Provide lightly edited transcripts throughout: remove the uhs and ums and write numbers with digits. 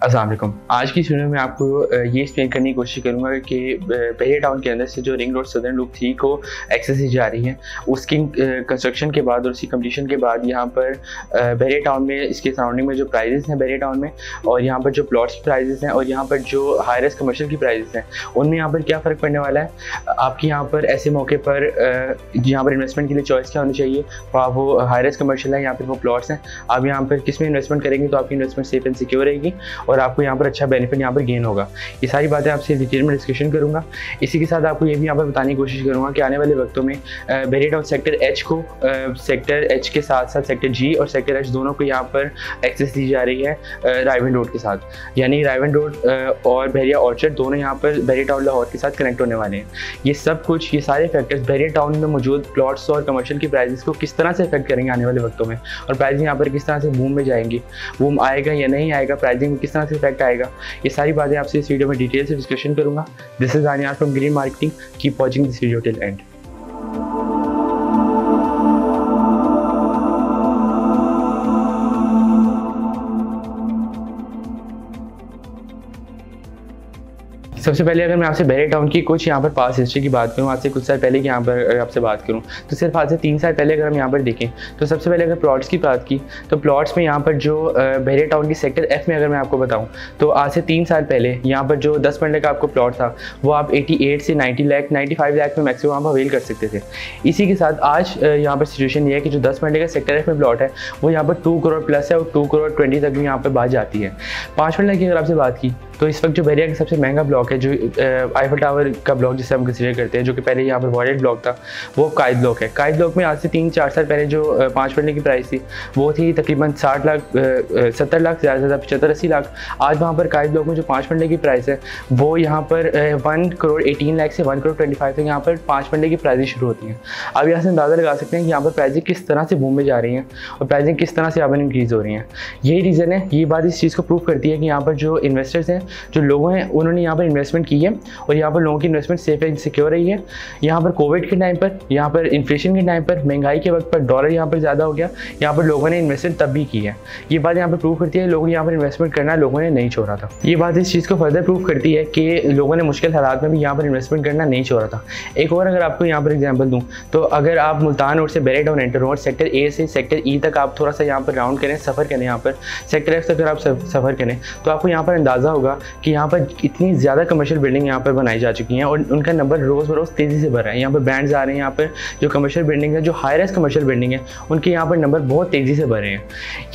अस्सलाम वालेकुम। आज की वीडियो में आपको ये एक्सप्लेन करने की कोशिश करूंगा कि बहरिया टाउन के अंदर से जो रिंग रोड सदर्न लूप 3 को एक्सेस दी जा रही है, उसकी कंस्ट्रक्शन के बाद और उसकी कंप्लीशन के बाद यहाँ पर बहरिया टाउन में इसके सराउंडिंग में जो प्राइजेस हैं बहरिया टाउन में, और यहाँ पर जो प्लॉट्स की प्राइजेस हैं और यहाँ पर जो हाईरेस्ट कमर्शियल की प्राइजेस हैं, उनमें यहाँ पर क्या फ़र्क पड़ने वाला है। आपकी यहाँ पर ऐसे मौके पर यहाँ पर इन्वेस्टमेंट के लिए चॉइस क्या होनी चाहिए, वो हाईरेस्ट कमर्शियल है या फिर वो प्लॉट्स हैं। आप यहाँ पर किस में इन्वेस्टमेंट करेंगे तो आपकी इन्वेस्टमेंट सेफ एंड सिक्योर रहेगी और आपको यहाँ पर अच्छा बेनिफिट यहाँ पर गेन होगा। ये सारी बातें आपसे डिटेल में डिस्कशन करूँगा। इसी के साथ आपको ये भी यहाँ पर बताने की कोशिश करूँगा कि आने वाले वक्तों में बहरिया टाउन सेक्टर एच को सेक्टर एच के साथ साथ सेक्टर जी और सेक्टर एच दोनों को यहाँ पर एक्सेस दी जा रही है रायवन रोड के साथ, यानी रायवन रोड और बहरिया ऑर्चर्ड दोनों यहाँ पर बहरिया टाउन लाहौर के साथ कनेक्ट होने वाले हैं। ये सब कुछ, ये सारे फैक्टर्स बहरिया टाउन में मौजूद प्लॉट्स और कमर्शियल की प्राइजेस को किस तरह से इफेक्ट करेंगे आने वाले वक्तों में, और प्राइसिंग यहाँ पर किस तरह से बूम में जाएंगी, बूम आएगा या नहीं आएगा, प्राइसिंग में किस तरह से इफेक्ट आएगा। ये सारी बातें आपसे इस वीडियो में डिटेल से डिस्कशन करूंगा। दिस इज आनियार from green marketing. Keep watching this video till end. सबसे पहले अगर मैं आपसे बहरिया टाउन की कुछ यहाँ पर पास हिस्ट्री की बात करूँ, आज से कुछ साल पहले की यहाँ पर आपसे बात करूँ तो सिर्फ आज से 3 साल पहले अगर हम यहाँ पर देखें तो सबसे पहले अगर प्लॉट्स की बात की तो प्लॉट्स में यहाँ पर जो बहरिया टाउन की सेक्टर एफ में अगर मैं आपको बताऊँ तो आज से 3 साल पहले यहाँ पर जो 10 मरले का आपको प्लॉट था वो आप 88 से 90 लाख 95 लाख में मैक्सिमम आप अवेल कर सकते थे। इसी के साथ आज यहाँ पर सिचुएशन ये है कि जो 10 मरले का सेक्टर एफ में प्लॉट है वो यहाँ पर 2 करोड़ प्लस है और 2 करोड़ 20 तक भी यहाँ पर बात जाती है। 5 मरले की अगर आपसे बात की तो इस वक्त जो बहरिया का सबसे महंगा ब्लॉक है, जो आईफल टावर का ब्लॉक जिसे हम कंसीडर करते हैं, जो कि पहले यहाँ पर वॉलेट ब्लॉक था, वो कायद ब्लॉक है। कायद ब्लॉक में आज से 3-4 साल पहले जो 5 मरले की प्राइस थी वो थी तकरीबन 60 लाख 70 लाख ज़्यादा से ज़्यादा 75-80 लाख। आज वहाँ पर कायद ब्लॉक में जो 5 मरले की प्राइस है वो यहाँ पर 1 करोड़ 18 लाख से 1 करोड़ 25 तक यहाँ पर 5 मरले की प्राइजें शुरू होती हैं। अब यहाँ से अंदाज़ा लगा सकते हैं कि यहाँ पर प्राइजें किस तरह से बूम में जा रही हैं और प्राइजें किस तरह से यहाँ पर इंक्रीज़ हो रही हैं। यही रीज़न है, ये बात इस चीज़ को प्रूव करती है कि यहाँ पर जो इन्वेस्टर्स हैं, जो लोग हैं, उन्होंने यहाँ पर इन्वेस्टमेंट की है और यहाँ पर लोगों की इन्वेस्टमेंट सेफ एंड सिक्योर रही है। यहाँ पर कोविड के टाइम पर, यहाँ पर इन्फ्लेशन के टाइम पर, महंगाई के वक्त पर डॉलर यहाँ पर ज़्यादा हो गया, यहाँ पर लोगों ने इन्वेस्टमेंट तब भी की है। ये बात यहाँ पर प्रूव करती है लोगों ने यहाँ पर इन्वेस्टमेंट करना लोगों ने नहीं छोड़ा था। ये बात इस चीज़ को फर्दर प्रूव करती है कि लोगों ने मुश्किल हालात में भी यहाँ पर इन्वेस्टमेंट करना नहीं छोड़ा था। एक और अगर आपको यहाँ पर एग्जाम्पल दूँ तो अगर आप मुल्तान रोड से Bahria town enter road sector A से सेक्टर ई तक आप थोड़ा सा यहाँ पर राउंड करें, सफ़र करें, यहाँ पर सेक्टर एफ तक अगर आप सफ़र करें तो आपको यहाँ पर अंदाज़ा होगा कि यहाँ पर इतनी ज़्यादा कमर्शियल बिल्डिंग यहाँ पर बनाई जा चुकी हैं और उनका नंबर रोज़ बरोज़ तेज़ी से बढ़ रहा है। यहाँ पर ब्रांड्स आ रहे हैं, यहाँ पर जो कमर्शियल बिल्डिंग है, जो हाईरेस्ट कमर्शियल बिल्डिंग है, उनके यहाँ पर नंबर बहुत तेज़ी से बढ़ रहे हैं।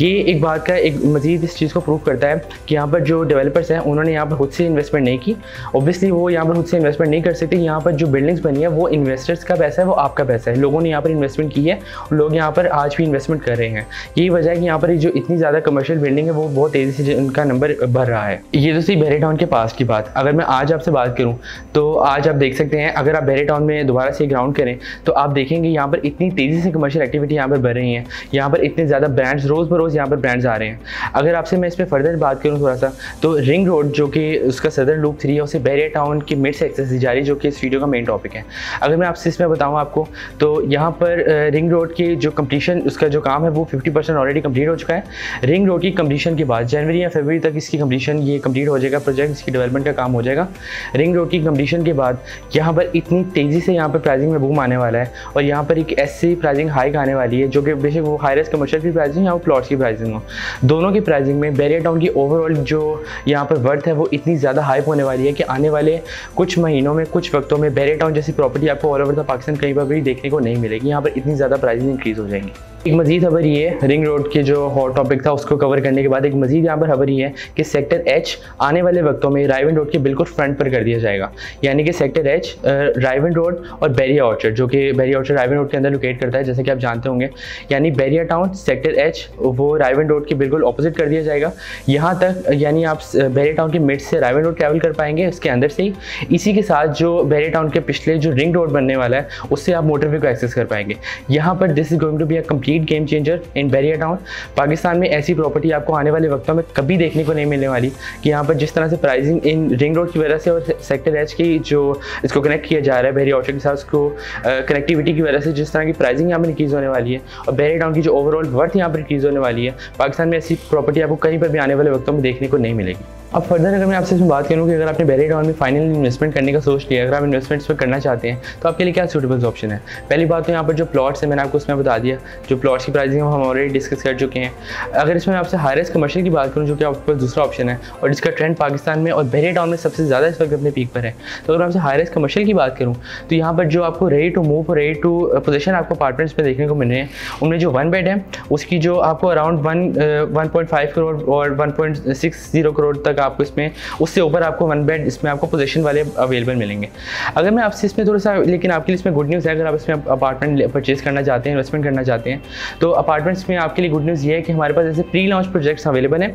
ये एक बात का एक मज़ीद इस चीज़ को प्रूव करता है कि यहाँ पर जो डेवलपर्स हैं उन्होंने यहाँ पर खुद से इन्वेस्टमेंट नहीं की। ऑब्वियसली वो यहाँ पर खुद से इन्वेस्टमेंट नहीं कर सकते। यहाँ पर जो बिल्डिंग्स बनी है वो इन्वेस्टर्स का पैसा है, वो आपका पैसा है। लोगों ने यहाँ पर इन्वेस्टमेंट की है और लोग यहाँ पर आज भी इन्वेस्टमेंट कर रहे हैं। यही वजह है कि यहाँ पर जो इतनी ज़्यादा कमर्शियल बिल्डिंग है वो बहुत तेज़ी से उनका नंबर बढ़ रहा है। ये तो थी बहरिया टाउन के पास की बात। अगर मैं आज आपसे बात करूं तो आज आप देख सकते हैं, अगर आप बहरिया टाउन में दोबारा से ग्राउंड करें तो आप देखेंगे यहाँ पर इतनी तेज़ी से कमर्शियल एक्टिविटी यहाँ पर बढ़ रही है। यहाँ पर इतने ज़्यादा ब्रांड्स रोज़ बरोज़ यहाँ पर ब्रांड्स आ रहे हैं। अगर आपसे मैं इस पर फर्दर बात करूँ थोड़ा सा, तो रिंग रोड जो कि उसका सदर्न लूप 3 है उसे बहरिया टाउन की मिड से एक्सेस दी जा रही है, जो कि इस वीडियो का मेन टॉपिक है। अगर मैं आपसे इसमें बताऊँ आपको तो यहाँ पर रिंग रोड की जो कम्प्लीशन, उसका जो काम है वो 50% ऑलरेडी कम्प्लीट हो चुका है। रिंग रोड की कम्प्लीशन के बाद जनवरी या फरवरी तक इसकी कम्प्लीशन ये कम्प्लीट हो जाएगा, प्रोजेक्ट इसकी डेवलपमेंट का काम हो जाएगा। रिंग रोड की कम्प्लीशन के बाद यहाँ पर इतनी तेज़ी से यहाँ पर प्राइसिंग में बूम आने वाला है और यहाँ पर एक ऐसी प्राइसिंग हाइक आने वाली है जो कि बेशक वो हाईरेस्ट कमर्शियल की प्राइसिंग या वो प्लॉट्स की प्राइसिंग हो, दोनों की प्राइसिंग में बहरिया टाउन की ओवरऑल जो यहाँ पर वर्थ है वो इतनी ज़्यादा हाइप होने वाली है कि आने वाले कुछ महीनों में, कुछ वक्तों में बहरिया टाउन जैसी प्रॉपर्टी आपको ऑल ओवर द पाकिस्तान कहीं पर भी देखने को नहीं मिलेगी। यहाँ पर इतनी ज़्यादा प्राइसिंग इंक्रीज़ हो जाएंगी। एक मज़ीद खबर ये है, रिंग रोड के जो हॉट टॉपिक था उसको कवर करने के बाद एक मज़ीद यहाँ पर खबर ये है कि सेक्टर एच आने वाले वक्तों में रायवन रोड के बिल्कुल फ्रंट पर कर दिया जाएगा। यानी कि सेक्टर एच रायवन रोड और बहरिया ऑर्चर्ड, जो कि बहरिया ऑर्चर्ड रायवन रोड के अंदर लोकेट करता है, जैसे कि आप जानते होंगे, यानी बहरिया टाउन सेक्टर एच वो रायवन रोड के बिल्कुल ऑपोजिट कर दिया जाएगा। यहाँ तक यानी आप बहरिया टाउन के मिड से रायवन रोड ट्रैवल कर पाएंगे उसके अंदर से ही। इसी के साथ जो बहरिया टाउन के पिछले जो रिंग रोड बनने वाला है उससे आप मोटरवे को एक्सेस कर पाएंगे। यहाँ पर this is going to be a complete game changer in Bahria Town. Pakistan में ऐसी प्रॉपर्टी आपको आने वाले वक्तों में कभी देखने को नहीं मिलने वाली कि यहाँ पर जिस तरह से प्राइसिंग इन रिंग रोड की वजह से और सेक्टर एच की जो इसको कनेक्ट किया जा रहा है बहरिया ऑर्चर्ड के साथ, उसको कनेक्टिविटी की वजह से जिस तरह की प्राइसिंग यहाँ पर इंक्रीज़ होने वाली है और बहरिया टाउन की जो ओवरऑल वर्थ यहाँ पर इंक्रीज़ होने वाली है, पाकिस्तान में ऐसी प्रॉपर्टी आपको कहीं पर भी आने वाले वक्तों में देखने को नहीं मिलेगी। अब फर्दर अगर मैं आपसे इसमें बात करूँ कि अगर आपने बेरिया टाउन में फाइनल इन्वेस्टमेंट करने का सोच लिया, अगर आप इन्वेस्टमेंट्स पर करना चाहते हैं तो आपके लिए क्या सूटेबल ऑप्शन है। पहली बात तो यहाँ पर जो प्लॉट्स है मैंने आपको उसमें बता दिया, जो प्लॉट्स की प्राइसिंग हम ऑलरेडी डिस्कस कर चुके हैं। अगर इसमें आपसे हाईरेस्ट कमर्शियल की बात करूँ जो कि आपके पास दूसरा ऑप्शन है और जिसका ट्रेंड पाकिस्तान में और बेरिया टाउन में सबसे ज़्यादा इस वक्त अपने पीक पर है, तो अगर आपसे हाईरेस्ट कमर्शियल की बात करूँ तो यहाँ पर जो आपको रेडी टू मूव और रेडी टू पोजीशन आपको अपार्टमेंट्स में देखने को मिल रहे हैं, उनमें जो 1 बेड है उसकी जो आपको अराउंड 1.5 करोड़ और 1.60 करोड़ तक आपको इसमें, उससे ऊपर आपको 1 बेड इसमें आपको पोजीशन वाले अवेलेबल मिलेंगे। अगर मैं आपसे इसमें थोड़ा सा, लेकिन आपके लिए इसमें गुड न्यूज़ है, अगर आप इसमें अपार्टमेंट परचेज करना चाहते हैं, इन्वेस्टमेंट करना चाहते हैं, तो अपार्टमेंट्स में आपके लिए गुड न्यूज़ ये है कि हमारे पास ऐसे प्री लॉन्च प्रोजेक्ट्स अवेलेबल हैं।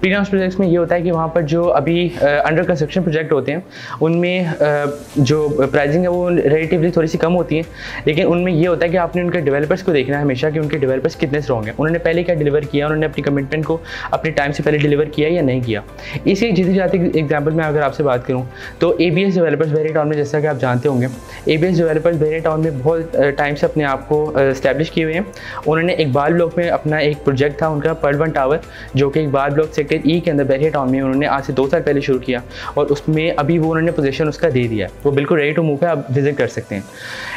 प्री लॉन्च प्रोजेक्ट्स में ये होता है कि वहाँ पर जो अभी अंडर कंस्ट्रक्शन प्रोजेक्ट होते हैं उनमें जो प्राइसिंग है वो रिलेटिवली थोड़ी सी कम होती है, लेकिन उनमें ये होता है कि आपने उनके डेवलपर्स को देखना है हमेशा कि उनके डेवलपर्स कितने स्ट्रॉन्ग हैं, उन्होंने पहले क्या डिलीवर किया, उन्होंने अपनी कमिटमेंट को अपने टाइम से पहले डिलीवर किया या नहीं किया। इसी जीती जाती एग्जाम्पल में अगर आपसे बात करूं तो ABS डेवलपर्स बेरिया टाउन में, जैसा कि आप जानते होंगे, ABS डेवलपर्स बेरिया टाउन में बहुत टाइम से अपने आप को इस्टेब्लिश किए हुए हैं। उन्होंने इकबाल ब्लॉक में अपना एक प्रोजेक्ट था उनका पर्ल 1 टावर, जो कि इकबाल ब्लॉक सेक्टर E के अंदर बेरिया टाउन में उन्होंने आज से 2 साल पहले शुरू किया और उसमें अभी वो उन्होंने पोजीशन उसका दे दिया है, वो बिल्कुल रेडी टू मूव है, आप विजिट कर सकते हैं।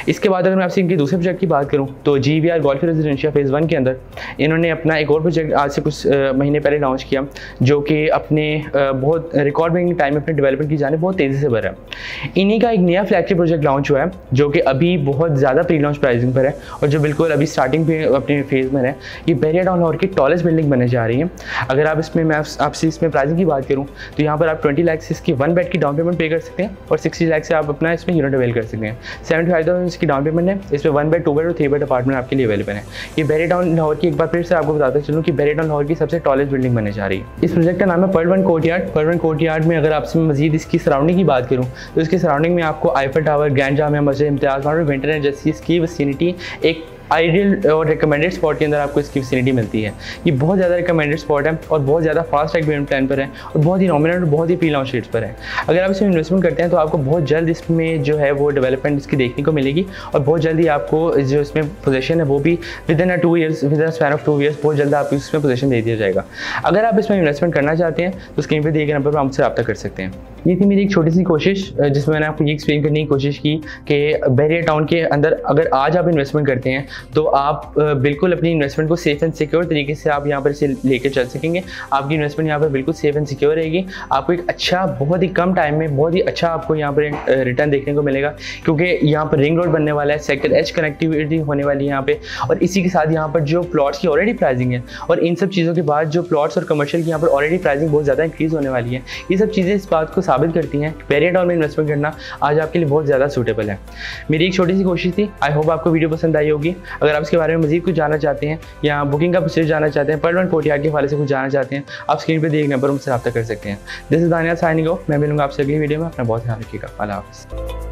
इसके बाद अगर मैं आपसे इनके दूसरे प्रोजेक्ट की बात करूँ तो GVR गोल्फ रेजिडेंशिया फेज़ 1 के अंदर इन्होंने अपना एक और प्रोजेक्ट आज से कुछ महीने पहले लॉन्च किया, जो कि अपने बहुत रिकॉर्ड ब्रेकिंग टाइम अपने डेवलपमेंट की जाने बहुत तेज़ी से बढ़ रहा है। इन्हीं का एक नया फ्लैगशिप प्रोजेक्ट लॉन्च हुआ है जो कि अभी बहुत ज़्यादा प्री लॉन्च प्राइसिंग पर है और जो बिल्कुल अभी स्टार्टिंग पे अपने फेज़ में है। ये बेरिया टाउन लाहौर की टॉलेस्ट बिल्डिंग बनने जा रही है। अगर आप इसमें, मैं आपसे इसमें प्राइसिंग की बात करूँ तो यहाँ पर आप 20 लाख से इसकी 1 बेड की डाउन पेमेंट पे कर सकते हैं और 60 लाख से आप अपना इसमें यूनिट अवेल कर सकते हैं। 75,000 इसकी डाउन पेमेंट है, इसमें 1 बेड 2 बेड और 3 बेड अपार्टमेंट आपके लिए अवेलेबल है। ये बेरिया टाउन लाहौर की, एक बार फिर से आपको बताता चलूँ कि बेरिया टाउन लाहौर की सबसे टॉलेस्ट बिल्डिंग बनने जा रही है। इस प्रोजेक्ट का नाम है पर्ल 1 कोर्टयार्ड। पर्ल 1 कोर्टयार्ड में अगर आपसे मजीद इसकी सराउंडिंग की बात करूँ तो इसकी सराउंडिंग में आपको आईफर टावर, ग्रैंड जामिया मस्जिद, इम्तियाज़ मार्केट, विंटर जैसी इसकी विसिनिटी एक आइडियल और रिकमेंडेड स्पॉट के अंदर आपको इसकी विसिनिटी मिलती है। ये बहुत ज़्यादा रिकमेंडेड स्पॉट है और बहुत ज़्यादा फास्ट एग्रीमेंट प्लान पर है और बहुत ही नॉमिनल और बहुत ही प्री लॉन्च रेट्स पर है। अगर आप इसमें इन्वेस्टमेंट करते हैं तो आपको बहुत जल्द इसमें जो है वो डेवलपमेंट इसकी देखने को मिलेगी और बहुत जल्दी आपको जो इसमें पोजीशन है वो भी with in 2 years, with in span of 2 years बहुत जल्द आपको इसमें पोजीशन दे दिया जाएगा। अगर आप इसमें इन्वेस्टमेंट करना चाहते हैं तो स्क्रीन पर दिए गए नंबर पर हमसे रब्ता कर सकते हैं। ये थी मेरी एक छोटी सी कोशिश जिसमें मैंने आपको ये एक्सप्लेन करने की कोशिश की कि बेरिया टाउन के अंदर अगर आज आप इन्वेस्टमेंट करते हैं तो आप बिल्कुल अपनी इन्वेस्टमेंट को सेफ एंड सिक्योर तरीके से आप यहाँ पर इसे लेकर चल सकेंगे। आपकी इन्वेस्टमेंट यहाँ पर बिल्कुल सेफ एंड सिक्योर रहेगी। आपको एक अच्छा, बहुत ही कम टाइम में बहुत ही अच्छा आपको यहाँ पर रिटर्न देखने को मिलेगा, क्योंकि यहाँ पर रिंग रोड बनने वाला है, सेक्टर H कनेक्टिविटी होने वाली है यहाँ पे, और इसी के साथ यहाँ पर जो प्लॉट्स की ऑलरेडी प्राइसिंग है और इन सब चीज़ों के बाद जो प्लॉट्स और कमर्शियल की यहाँ पर ऑलरेडी प्राइसिंग बहुत ज़्यादा इंक्रीज़ होने वाली है, ये सब चीज़ें इस बात को साबित करती हैं कि बेरिया टाउन में इन्वेस्टमेंट करना आज आपके लिए बहुत ज़्यादा सूटेबल है। मेरी एक छोटी सी कोशिश थी, आई होप आपको वीडियो पसंद आई होगी। अगर आप इसके बारे में मजीद कुछ जानना चाहते हैं या बुकिंग का प्रोसेस जानना चाहते हैं, पर्ल 1 कोर्टयार्ड के हवाले से कुछ जानना चाहते हैं, आप स्क्रीन पर दिए गए नंबर मुझसे रब्ता कर सकते हैं। दिस इज दानिया साइनिंग ऑफ। मैं मिलूंगा आपसे अगली वीडियो में। अपना बहुत ध्यान रखिएगा। अल्लाह हाफ़िज़।